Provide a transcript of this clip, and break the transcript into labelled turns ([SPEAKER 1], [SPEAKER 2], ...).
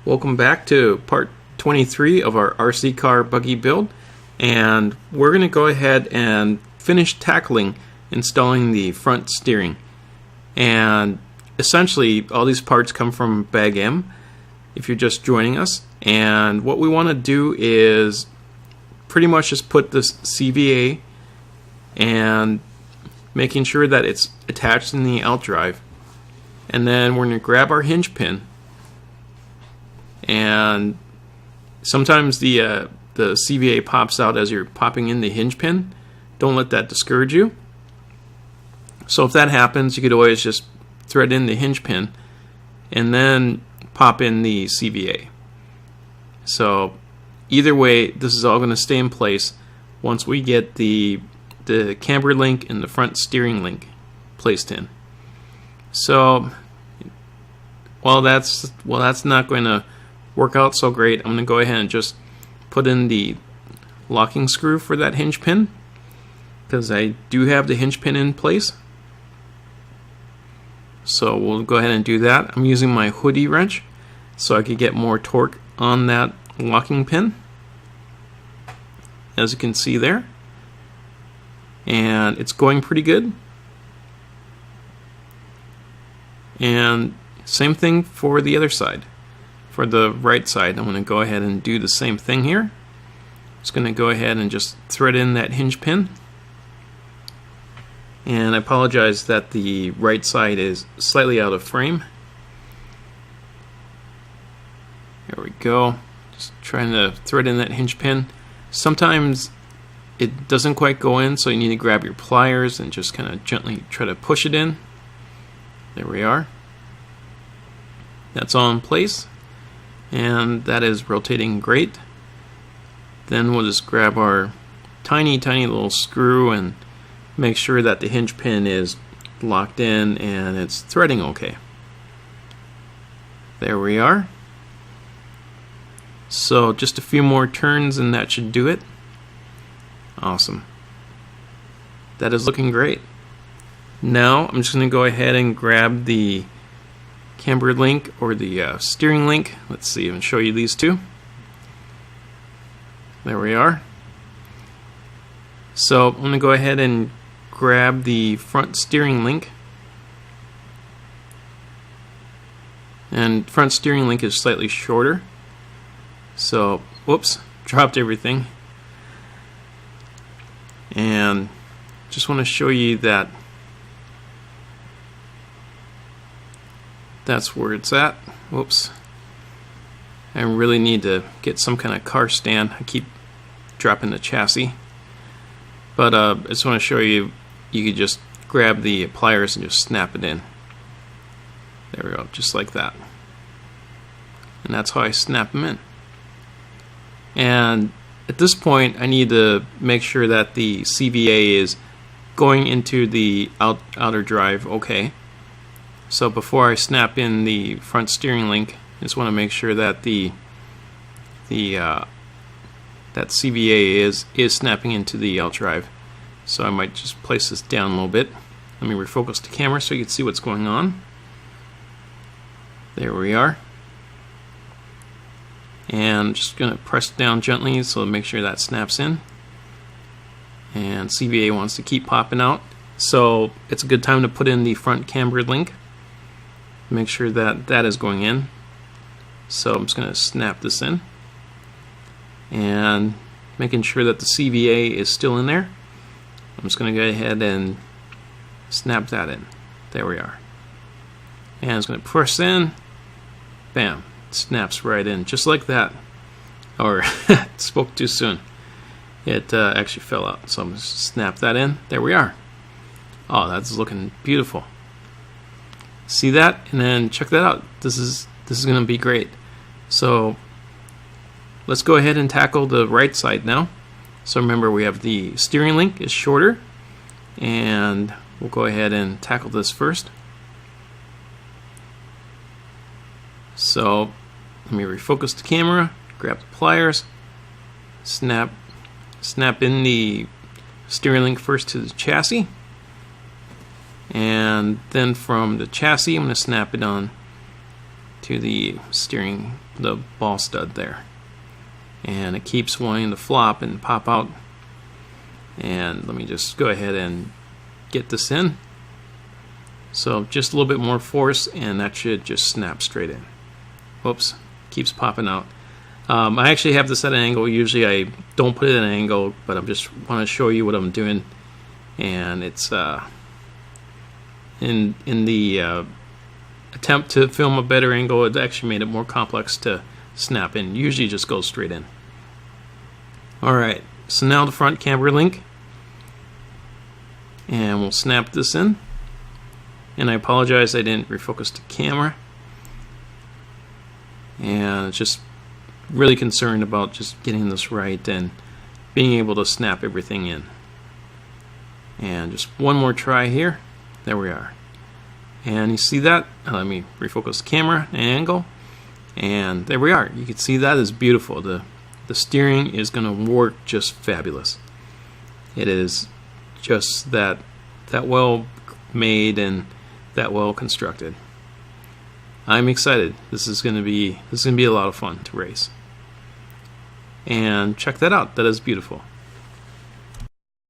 [SPEAKER 1] Welcome back to part 23 of our RC car buggy build, and we're going to go ahead and finish tackling installing the front steering. And essentially all these parts come from Bag M if you're just joining us, and what we want to do is pretty much just put this CVA and making sure that it's attached in the out drive, and then we're going to grab our hinge pin. And sometimes the CVA pops out as you're popping in the hinge pin. Don't let that discourage you. So if that happens, you could always just thread in the hinge pin and then pop in the CVA. So either way, this is all going to stay in place once we get the camber link and the front steering link placed in. So while that's not going to work out so great, I'm going to go ahead and just put in the locking screw for that hinge pin, because I do have the hinge pin in place. So we'll go ahead and do that. I'm using my hoodie wrench so I could get more torque on that locking pin, as you can see there, and it's going pretty good. And same thing for the other side. For the right side, I'm going to go ahead and do the same thing here. Just going to go ahead and just thread in that hinge pin. And I apologize that the right side is slightly out of frame. There we go. Just trying to thread in that hinge pin. Sometimes it doesn't quite go in, so you need to grab your pliers and just kind of gently try to push it in. There we are. That's all in place, and that is rotating great. Then we'll just grab our tiny little screw and make sure that the hinge pin is locked in and it's threading okay. There we are. So just a few more turns and that should do it. Awesome. That is looking great. Now I'm just going to go ahead and grab the camber link or the steering link. Let's see and show you these two. There we are. So I'm going to go ahead and grab the front steering link, and front steering link is slightly shorter, so whoops, dropped everything. And just want to show you that that's where it's at. Whoops. I really need to get some kind of car stand. I keep dropping the chassis. But I just want to show you, you could just grab the pliers and just snap it in. There we go, just like that. And that's how I snap them in. And at this point, I need to make sure that the CVA is going into the outer drive okay. So before I snap in the front steering link, I just want to make sure that that CVA is snapping into the out drive. So I might just place this down a little bit. Let me refocus the camera so you can see what's going on. There we are. And I'm just going to press down gently so make sure that snaps in. And CVA wants to keep popping out, so it's a good time to put in the front camber link. Make sure that that is going in. So I'm just going to snap this in, and making sure that the CVA is still in there. I'm just going to go ahead and snap that in. There we are. And I'm just going to press in. Bam. It snaps right in, just like that. Or spoke too soon. It actually fell out. So I'm going to snap that in. There we are. Oh, that's looking beautiful. See that? And then check that out. This is going to be great. So let's go ahead and tackle the right side now. So remember, we have the steering link is shorter, and we'll go ahead and tackle this first. So let me refocus the camera, grab the pliers, snap in the steering link first to the chassis, and then from the chassis I'm going to snap it on to the steering, the ball stud there, and it keeps wanting to flop and pop out. And let me just go ahead and get this in. So just a little bit more force and that should just snap straight in. Whoops, keeps popping out. I actually have this at an angle. Usually I don't put it at an angle, but I just want to show you what I'm doing. And it's in the attempt to film a better angle, it actually made it more complex to snap in. Usually it just goes straight in. Alright, so now the front camber link, and we'll snap this in. And I apologize I didn't refocus the camera, and just really concerned about just getting this right and being able to snap everything in. And just one more try here. There we are. And you see that? Let me refocus the camera and angle, and there we are. You can see that is beautiful. The steering is going to work just fabulous. It is just that well made and that well constructed. I'm excited. This is going to be a lot of fun to race. And check that out. That is beautiful.